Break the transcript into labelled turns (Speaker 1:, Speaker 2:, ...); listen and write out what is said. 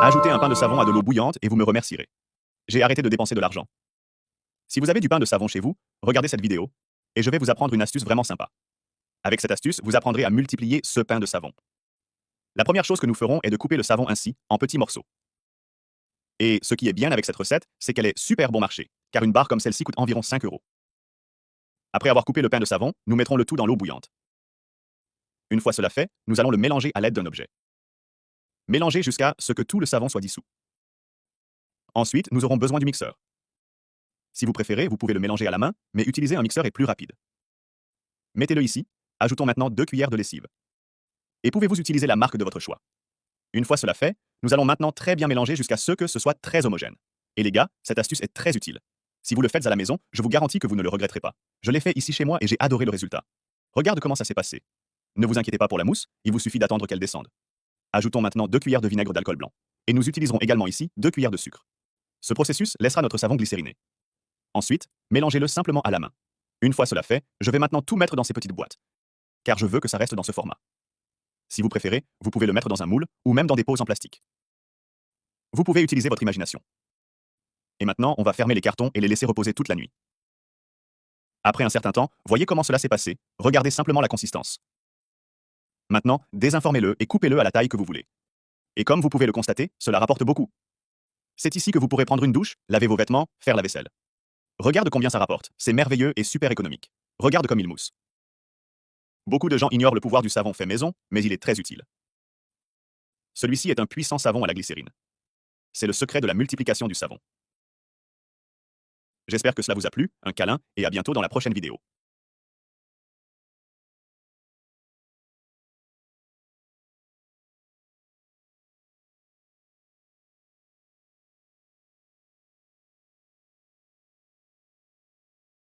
Speaker 1: Ajoutez un pain de savon à de l'eau bouillante et vous me remercierez. J'ai arrêté de dépenser de l'argent. Si vous avez du pain de savon chez vous, regardez cette vidéo et je vais vous apprendre une astuce vraiment sympa. Avec cette astuce, vous apprendrez à multiplier ce pain de savon. La première chose que nous ferons est de couper le savon ainsi, en petits morceaux. Et ce qui est bien avec cette recette, c'est qu'elle est super bon marché, car une barre comme celle-ci coûte environ 5 euros. Après avoir coupé le pain de savon, nous mettrons le tout dans l'eau bouillante. Une fois cela fait, nous allons le mélanger à l'aide d'un objet. Mélangez jusqu'à ce que tout le savon soit dissous. Ensuite, nous aurons besoin du mixeur. Si vous préférez, vous pouvez le mélanger à la main, mais utiliser un mixeur est plus rapide. Mettez-le ici. Ajoutons maintenant 2 cuillères de lessive. Et pouvez-vous utiliser la marque de votre choix. Une fois cela fait, nous allons maintenant très bien mélanger jusqu'à ce que ce soit très homogène. Et les gars, cette astuce est très utile. Si vous le faites à la maison, je vous garantis que vous ne le regretterez pas. Je l'ai fait ici chez moi et j'ai adoré le résultat. Regarde comment ça s'est passé. Ne vous inquiétez pas pour la mousse, il vous suffit d'attendre qu'elle descende. Ajoutons maintenant 2 cuillères de vinaigre d'alcool blanc. Et nous utiliserons également ici 2 cuillères de sucre. Ce processus laissera notre savon glycériné. Ensuite, mélangez-le simplement à la main. Une fois cela fait, je vais maintenant tout mettre dans ces petites boîtes. Car je veux que ça reste dans ce format. Si vous préférez, vous pouvez le mettre dans un moule ou même dans des pots en plastique. Vous pouvez utiliser votre imagination. Et maintenant, on va fermer les cartons et les laisser reposer toute la nuit. Après un certain temps, voyez comment cela s'est passé, regardez simplement la consistance. Maintenant, désinformez-le et coupez-le à la taille que vous voulez. Et comme vous pouvez le constater, cela rapporte beaucoup. C'est ici que vous pourrez prendre une douche, laver vos vêtements, faire la vaisselle. Regarde combien ça rapporte, c'est merveilleux et super économique. Regarde comme il mousse. Beaucoup de gens ignorent le pouvoir du savon fait maison, mais il est très utile. Celui-ci est un puissant savon à la glycérine. C'est le secret de la multiplication du savon. J'espère que cela vous a plu, un câlin, et à bientôt dans la prochaine vidéo.